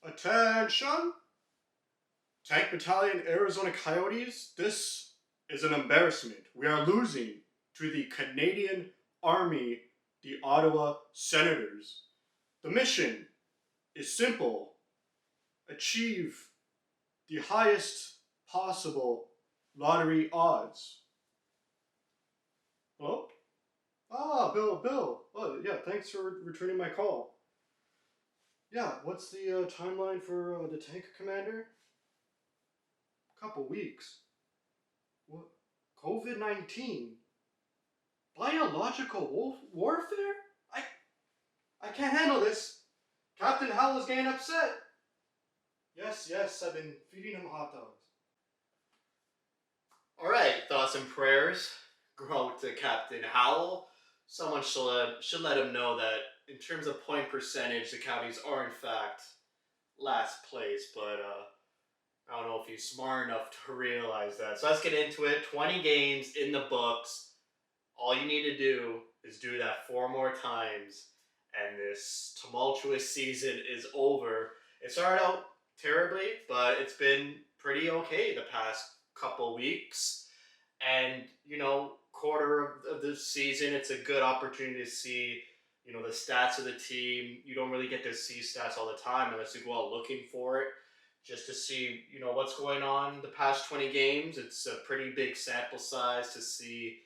Attention! Tank Battalion Arizona Coyotes, this is an embarrassment. We are losing to the Canadian Army, the Ottawa Senators. The mission is simple: achieve the highest possible lottery odds. Hello? Bill. Oh, yeah, thanks for returning my call. Yeah, what's the timeline for the tank commander? Couple weeks. What? COVID-19? Biological warfare? I can't handle this. Captain Howl is getting upset. Yes, I've been feeding him hot dogs. Alright, thoughts and prayers go to Captain Howl. Someone should let him know that in terms of point percentage, the Coyotes are in fact last place, but I don't know if he's smart enough to realize that. So let's get into it. 20 games in the books. All you need to do is do that 4 more times, and this tumultuous season is over. It started out terribly, but it's been pretty okay the past couple weeks. And, quarter of the season, it's a good opportunity to see, the stats of the team. You don't really get to see stats all the time unless you go out looking for it. Just to see, what's going on the past 20 games. It's a pretty big sample size to see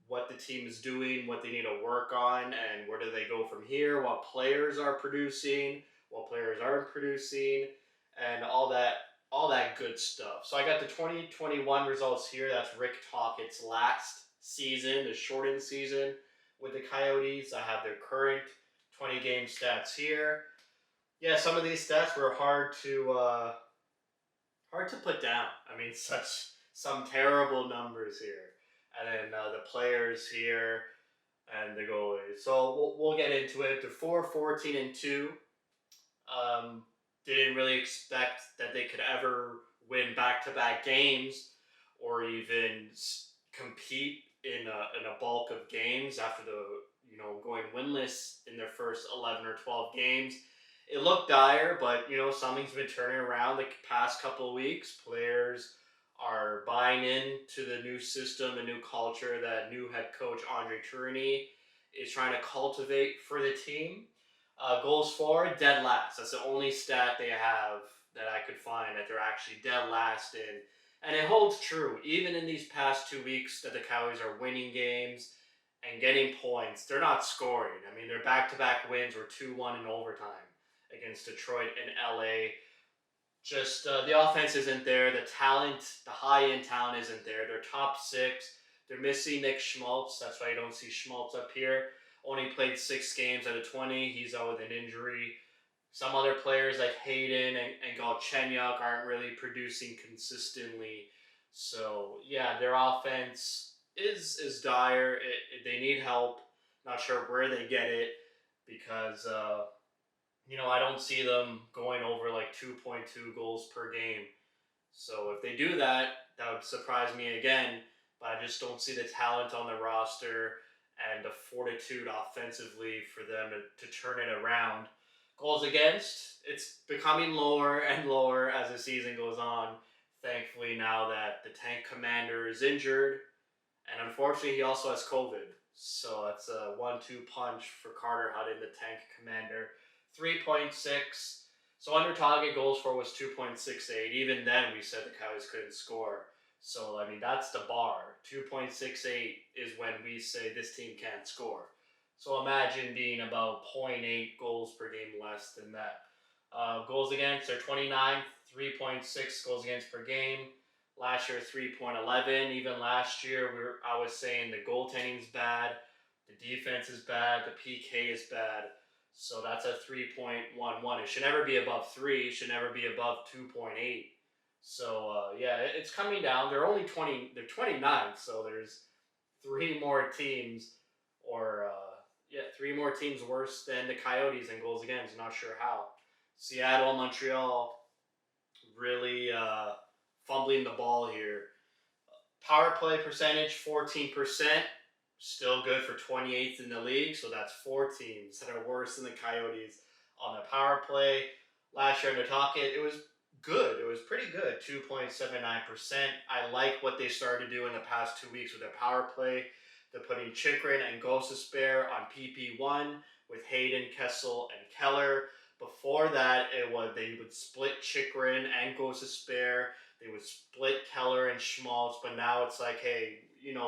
what the team is doing, what they need to work on, and where do they go from here, what players are producing, what players aren't producing, and all that good stuff. So I got the 2021 results here. That's Rick Tockett's last season, the shortened season with the Coyotes. I have their current 20 game stats here. Yeah, some of these stats were hard to put down. I mean, some terrible numbers here. And then the players here and the goalies. So we'll get into it. They're 4-14-2. Didn't really expect that they could ever win back-to-back games or even compete in a bulk of games after going winless in their first 11 or 12 games. It looked dire, but something's been turning around the past couple of weeks. Players are buying into the new system, a new culture that new head coach Andre Tourigny is trying to cultivate for the team. Goals for, dead last. That's the only stat they have that I could find that they're actually dead last in. And it holds true. Even in these past 2 weeks that the Coyotes are winning games and getting points, they're not scoring. I mean, their back-to-back wins were 2-1 in overtime against Detroit and LA. Just the offense isn't there. The talent, the high-end talent isn't there. They're top 6. They're missing Nick Schmaltz. That's why you don't see Schmaltz up here. Only played 6 games out of 20. He's out with an injury. Some other players like Hayden and Galchenyuk aren't really producing consistently. So, yeah, their offense is dire. They need help. Not sure where they get it because I don't see them going over like 2.2 goals per game. So if they do that, that would surprise me again. But I just don't see the talent on the roster and the fortitude offensively for them to turn it around. Goals against, it's becoming lower and lower as the season goes on. Thankfully, now that the tank commander is injured, and unfortunately, he also has COVID. So that's a 1-2 punch for Carter Hutton, the tank commander. 3.6. So under target goals for was 2.68. Even then, we said the Coyotes couldn't score. So, I mean, that's the bar. 2.68 is when we say this team can't score. So imagine being about 0.8 goals per game less than that. Goals against, they're 29th, 3.6 goals against per game. Last year, 3.11. Even last year, I was saying the goaltending's bad, the defense is bad, the PK is bad. So that's a 3.11. It should never be above 3. It should never be above 2.8. So, it's coming down. They're only 20. They're 29th, so there's 3 more teams, or 3 more teams worse than the Coyotes in goals against. Not sure how. Seattle, Montreal, really fumbling the ball here. Power play percentage, 14%. Still good for 28th in the league, so that's 4 teams that are worse than the Coyotes on the power play. Last year in the Talkit, it was good. It was pretty good, 2.79%. I like what they started to do in the past 2 weeks with their power play. They're putting Chikrin and Gostisbehere on PP1 with Hayden, Kessel, and Keller. Before that, it was they would split Chikrin and Gostisbehere. They would split Keller and Schmaltz, but now it's like, hey,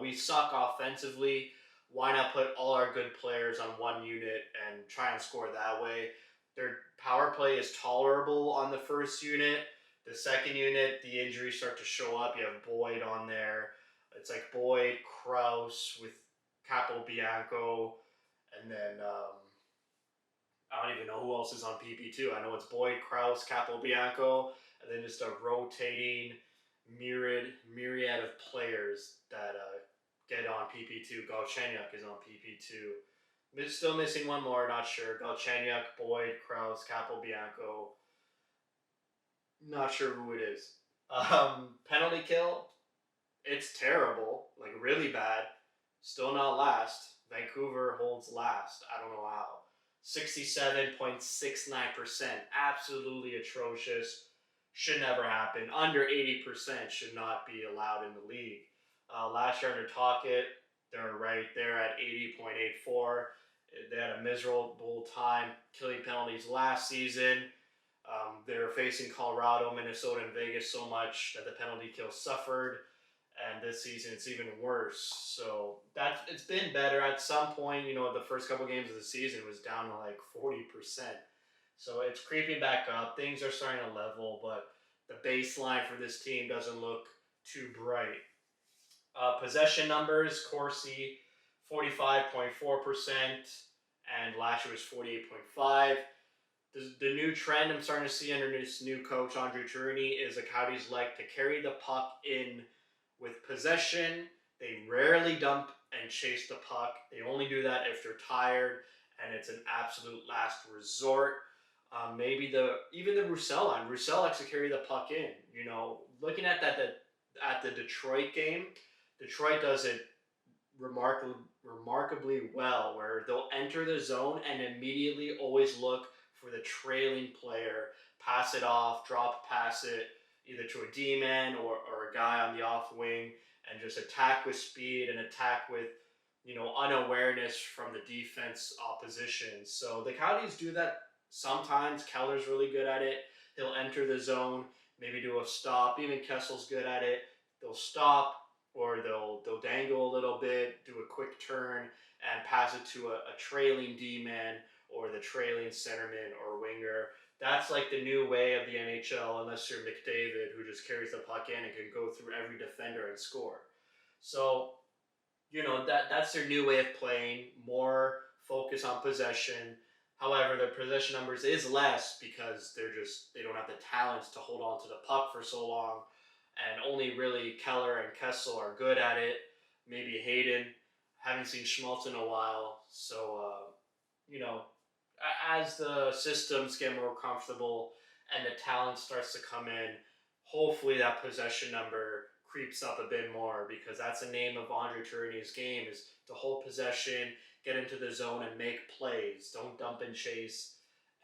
we suck offensively. Why not put all our good players on one unit and try and score that way? Their power play is tolerable on the first unit. The second unit, the injuries start to show up. You have Boyd on there. It's like Boyd, Kraus with Capobianco, and then I don't even know who else is on PP2. I know it's Boyd, Kraus, Capobianco, and then just a rotating myriad of players that get on PP2. Galchenyuk is on PP2. Still missing one more, not sure. Galchenyuk, Boyd, Kraus, Capobianco. Not sure who it is. Penalty kill, it's terrible, like really bad. Still not last. Vancouver holds last. I don't know how. 67.69%. Absolutely atrocious. Should never happen. Under 80% should not be allowed in the league. Last year under Talkit, they're right there at 80.84. They had a miserable time killing penalties last season. They were facing Colorado, Minnesota, and Vegas so much that the penalty kill suffered. And this season it's even worse. So it's been better. At some point, the first couple games of the season was down to like 40%. So it's creeping back up. Things are starting to level, but the baseline for this team doesn't look too bright. Possession numbers, Corsi, 45.4%, and last year was 48.5%. The new trend I'm starting to see under this new coach, Andre Tourigny, is the Coyotes like to carry the puck in with possession. They rarely dump and chase the puck. They only do that if they're tired, and it's an absolute last resort. Maybe even the Roussel line. Roussel likes to carry the puck in. Looking at at the Detroit game, Detroit does it remarkably well, where they'll enter the zone and immediately always look for the trailing player, pass it off, drop pass it either to a D-man or a guy on the off wing, and just attack with speed and attack with unawareness from the defense opposition. So the Coyotes do that sometimes. Keller's really good at it. He'll enter the zone, maybe do a stop. Even Kessel's good at it. They'll stop, or they'll dangle a little bit, do a quick turn, and pass it to a trailing D-man or the trailing centerman or winger. That's like the new way of the NHL, unless you're McDavid, who just carries the puck in and can go through every defender and score. So, that's their new way of playing, more focus on possession. However, their possession numbers is less because they don't have the talents to hold on to the puck for so long, and only really Keller and Kessel are good at it. Maybe Hayden. Haven't seen Schmaltz in a while, so as the systems get more comfortable and the talent starts to come in, hopefully that possession number creeps up a bit more, because that's the name of Andre Tourigny's game, is to hold possession, get into the zone, and make plays. Don't dump and chase,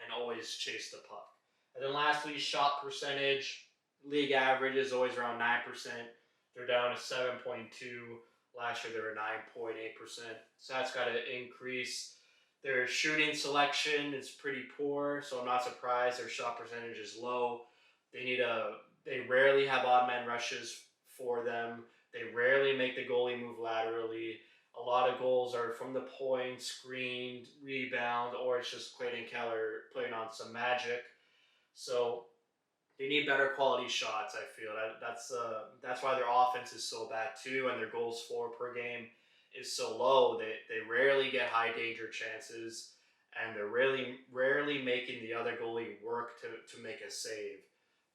and always chase the puck. And then lastly, shot percentage. League average is always around 9%. They're down to 7.2. Last year they were 9.8%. So that's got to increase. Their shooting selection is pretty poor, so I'm not surprised their shot percentage is low. They rarely have odd man rushes for them. They rarely make the goalie move laterally. A lot of goals are from the point, screened, rebound, or it's just Clayton Keller playing on some magic. So they need better quality shots, I feel. That's why their offense is so bad too, and their goals for per game is so low. They rarely get high danger chances, and they're rarely making the other goalie work to make a save.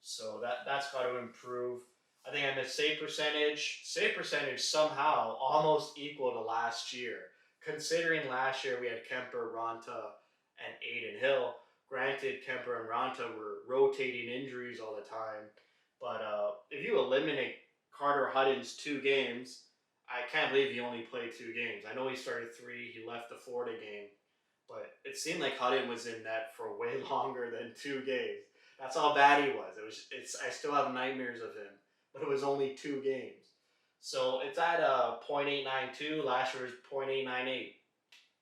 So that's got to improve. I think on the save percentage somehow almost equal to last year. Considering last year we had Kemper, Ranta, and Aiden Hill. Granted, Kemper and Ranta were rotating injuries all the time, but if you eliminate Carter Hutton's 2 games, I can't believe he only played 2 games. I know he started 3. He left the Florida game, but it seemed like Hutton was in net for way longer than 2 games. That's how bad he was. I still have nightmares of him, but it was only 2 games. So it's at .892. Last year was .898.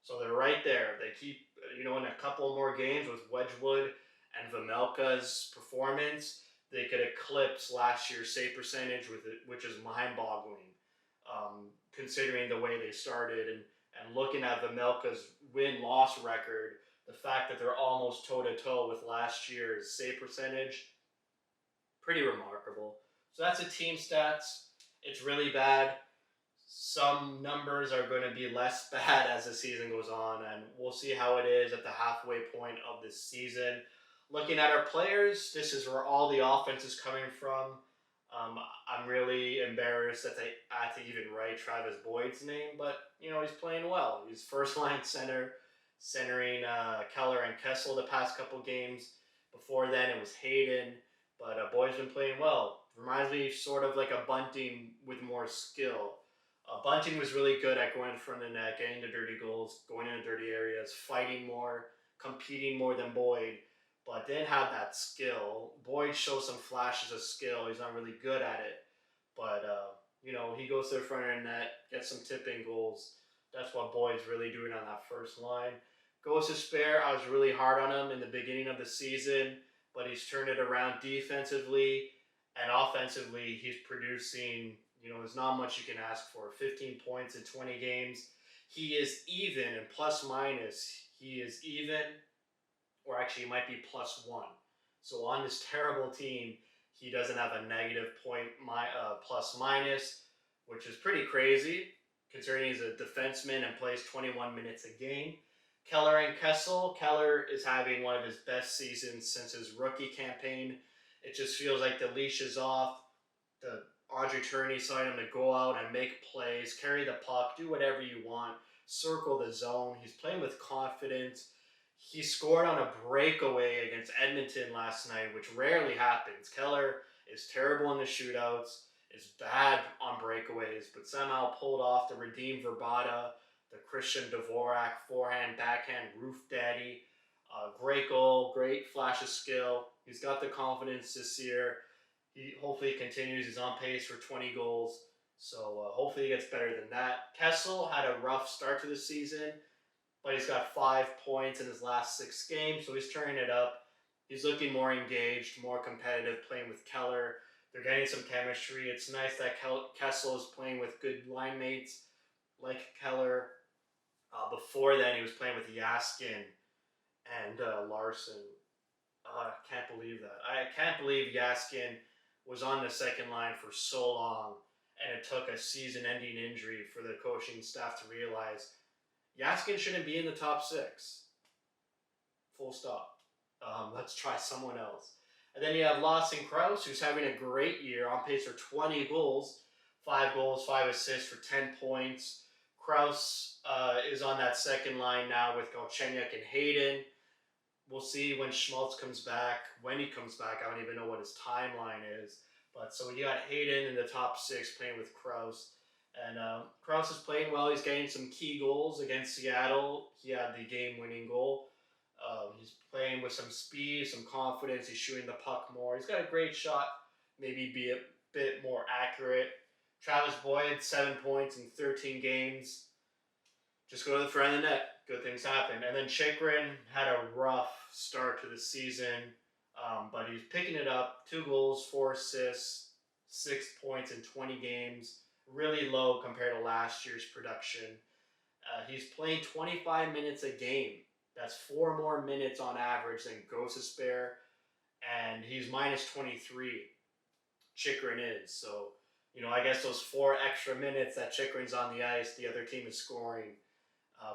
So they're right there. They keep, in a couple more games with Wedgwood and Vamelka's performance, they could eclipse last year's save percentage with it, which is mind-boggling, considering the way they started and looking at Vamelka's win-loss record. The fact that they're almost toe-to-toe with last year's save percentage, pretty remarkable. So that's a team stats. It's really bad. Some numbers are going to be less bad as the season goes on, and we'll see how it is at the halfway point of this season. Looking at our players, this is where all the offense is coming from. I'm really embarrassed that they had to even write Travis Boyd's name, but he's playing well. He's first line center, centering Keller and Kessel the past couple games. Before then, it was Hayden, but Boyd's been playing well. Reminds me sort of like a Bunting with more skill. Bunting was really good at going in front of the net, getting the dirty goals, going into dirty areas, fighting more, competing more than Boyd, but didn't have that skill. Boyd shows some flashes of skill. He's not really good at it, but he goes to the front of the net, gets some tipping goals. That's what Boyd's really doing on that first line. Goes to spare. I was really hard on him in the beginning of the season, but he's turned it around defensively and offensively. He's producing. There's not much you can ask for. 15 points in 20 games. He is even in plus minus. He is even, or actually, he might be +1. So on this terrible team, he doesn't have a negative point plus minus, which is pretty crazy considering he's a defenseman and plays 21 minutes a game. Keller and Kessel. Keller is having one of his best seasons since his rookie campaign. It just feels like the leash is off. The Audrey Turney signed him to go out and make plays, carry the puck, do whatever you want, circle the zone. He's playing with confidence. He scored on a breakaway against Edmonton last night, which rarely happens. Keller is terrible in the shootouts, is bad on breakaways, but somehow pulled off the redeemed Verbata, the Christian Dvorak forehand, backhand, roof daddy. Great goal, great flash of skill. He's got the confidence this year. He hopefully continues. He's on pace for 20 goals. So hopefully he gets better than that. Kessel had a rough start to the season, but he's got 5 points in his last 6 games, so he's turning it up. He's looking more engaged, more competitive, playing with Keller. They're getting some chemistry. It's nice that Kessel is playing with good line mates like Keller. Before then, he was playing with Yaskin and Larson. I can't believe that. I can't believe Yaskin was on the second line for so long, and it took a season-ending injury for the coaching staff to realize Yaskin shouldn't be in the top 6. Full stop. Let's try someone else. And then you have Lawson Krause, who's having a great year, on pace for 20 goals, 5 goals, 5 assists for 10 points. Krause is on that second line now with Galchenyuk and Hayden. We'll see when Schmaltz comes back, when he comes back. I don't even know what his timeline is. But so you got Hayden in the top 6 playing with Krause. And Krause is playing well. He's getting some key goals against Seattle. He had the game-winning goal. He's playing with some speed, some confidence. He's shooting the puck more. He's got a great shot. Maybe be a bit more accurate. Travis Boyd, 7 points in 13 games. Just go to the front of the net. Good things happen. And then Chychrun had a rough start to the season, but he's picking it up. 2 goals, 4 assists, 6 points in 20 games. Really low compared to last year's production. He's playing 25 minutes a game. That's 4 more minutes on average than Gostisbehere, and he's minus 23. Chychrun is. So, I guess those 4 extra minutes that Chychrun's on the ice, the other team is scoring.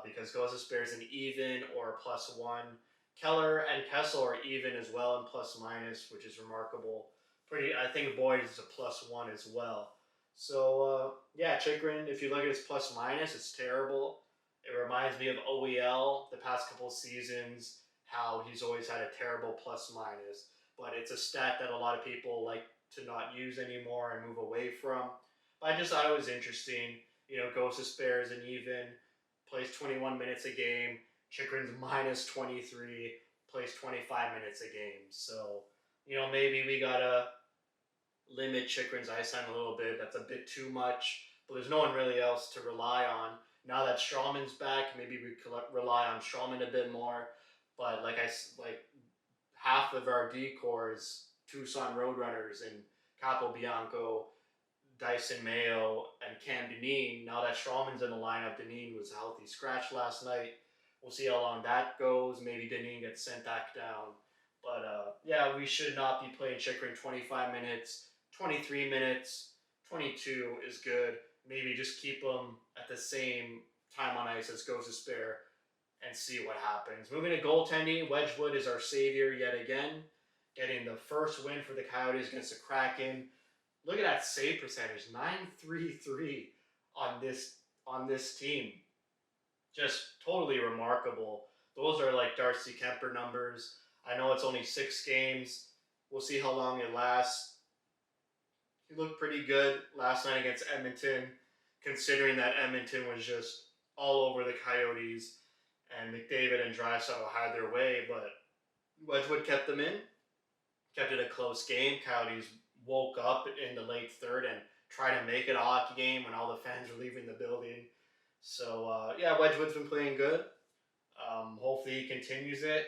Because Gostisbehere is an even or a +1. Keller and Kessel are even as well in plus minus, which is remarkable. I think Boyd is a +1 as well. So Chychrun, if you look at his plus minus, it's terrible. It reminds me of OEL the past couple seasons, how he's always had a terrible plus minus. But it's a stat that a lot of people like to not use anymore and move away from. But I just thought it was interesting. Gostisbehere is an even. Plays 21 minutes a game, Chikrin's minus 23, plays 25 minutes a game. So, maybe we gotta limit Chikrin's ice time a little bit. That's a bit too much, but there's no one really else to rely on. Now that Strawman's back, maybe we could rely on Strawman a bit more. But like half of our decor is Tucson Roadrunners and Capobianco, Dyson Mayo, and Cam Dineen. Now that Strawman's in the lineup, Dineen was a healthy scratch last night. We'll see how long that goes. Maybe Dineen gets sent back down. But yeah, we should not be playing Chikrin 25 minutes, 23 minutes, 22 is good. Maybe just keep them at the same time on ice as goes to spare and see what happens. Moving to goaltending, Wedgwood is our savior yet again, getting the first win for the Coyotes against the Kraken. Look at that save percentage, 933 on this team. Just totally remarkable. Those are like Darcy Kemper numbers. I know it's only 6 games. We'll see how long it lasts. He looked pretty good last night against Edmonton, considering that Edmonton was just all over the Coyotes, and McDavid and Draisaitl had their way, but Wedgwood kept them in, kept it a close game. Coyotes woke up in the late third and tried to make it a hockey game when all the fans were leaving the building. So, yeah, Wedgwood's been playing good. Hopefully he continues it.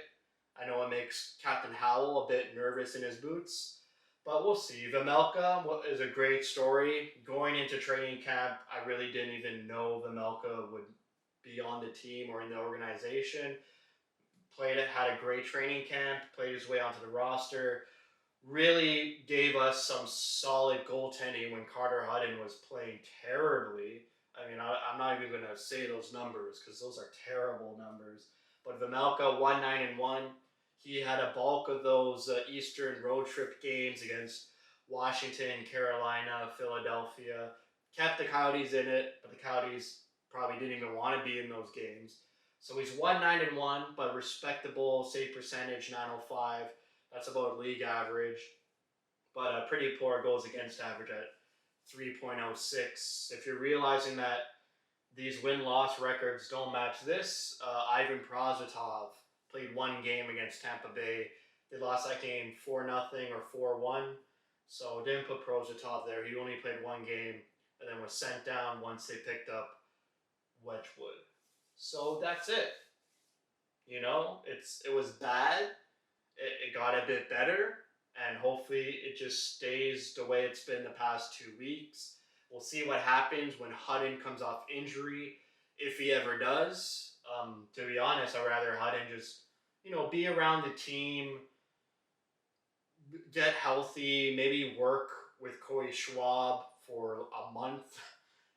I know it makes Captain Howl a bit nervous in his boots, but we'll see. Vejmelka is a great story. Going into training camp, I really didn't even know Vejmelka would be on the team or in the organization. Had a great training camp, played his way onto the roster. Really gave us some solid goaltending when Carter Hutton was playing terribly. I mean, I'm not even going to say those numbers because those are terrible numbers. But Vejmelka, 1-9-1. He had a bulk of those Eastern road trip games against Washington, Carolina, Philadelphia. Kept the Coyotes in it, but the Coyotes probably didn't even want to be in those games. So he's 1-9-1, but respectable save percentage, 905. That's about league average. But a pretty poor goals against average at 3.06. If you're realizing that these win-loss records don't match this, Ivan Prosvetov played 1 game against Tampa Bay. They lost that game 4-0 or 4-1. So didn't put Prosvetov there. He only played 1 game and then was sent down once they picked up Wedgwood. So that's it. It was bad. It got a bit better, and hopefully it just stays the way it's been the past 2 weeks. We'll see what happens when Hutton comes off injury, if he ever does. To be honest, I'd rather Hutton just, be around the team, get healthy, maybe work with Corey Schwab for a month,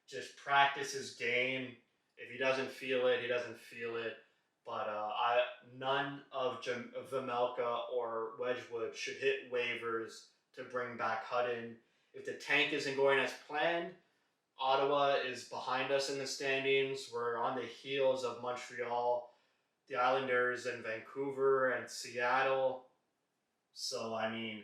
just practice his game. If he doesn't feel it, he doesn't feel it. But none of Vejmelka or Wedgwood should hit waivers to bring back Hutton. If the tank isn't going as planned, Ottawa is behind us in the standings. We're on the heels of Montreal, the Islanders, and Vancouver, and Seattle. So, I mean,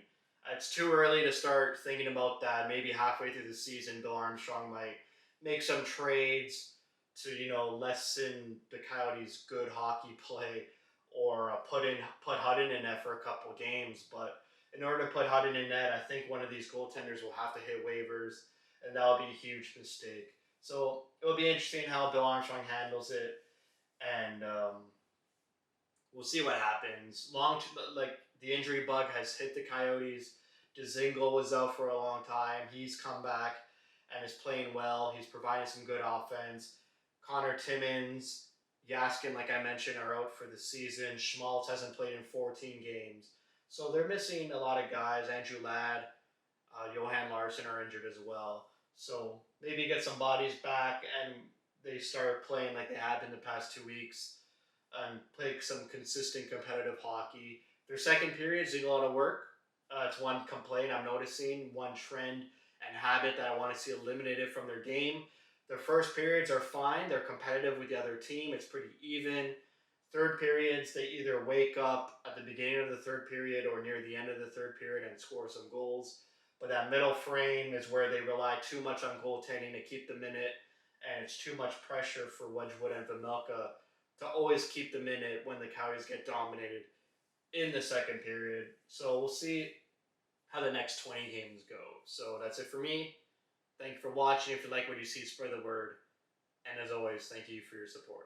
it's too early to start thinking about that. Maybe halfway through the season, Bill Armstrong might make some trades to, lessen the Coyotes' good hockey play, or put Hutton in net for a couple games. But in order to put Hutton in net, I think one of these goaltenders will have to hit waivers, and that'll be a huge mistake. So it'll be interesting how Bill Armstrong handles it, and we'll see what happens. The injury bug has hit the Coyotes. Dzingel was out for a long time. He's come back and is playing well. He's providing some good offense. Connor Timmins, Yaskin, like I mentioned, are out for the season. Schmaltz hasn't played in 14 games. So they're missing a lot of guys. Andrew Ladd, Johan Larsson are injured as well. So maybe get some bodies back and they start playing like they have been the past 2 weeks and play some consistent competitive hockey. Their second period's doing a lot of work. It's one complaint I'm noticing, one trend and habit that I want to see eliminated from their game. Their first periods are fine. They're competitive with the other team. It's pretty even. Third periods, they either wake up at the beginning of the third period or near the end of the third period and score some goals. But that middle frame is where they rely too much on goaltending to keep them in it, and it's too much pressure for Wedgwood and Vejmelka to always keep them in it when the Coyotes get dominated in the second period. So we'll see how the next 20 games go. So that's it for me. Thank you for watching. If you like what you see, spread the word. And as always, thank you for your support.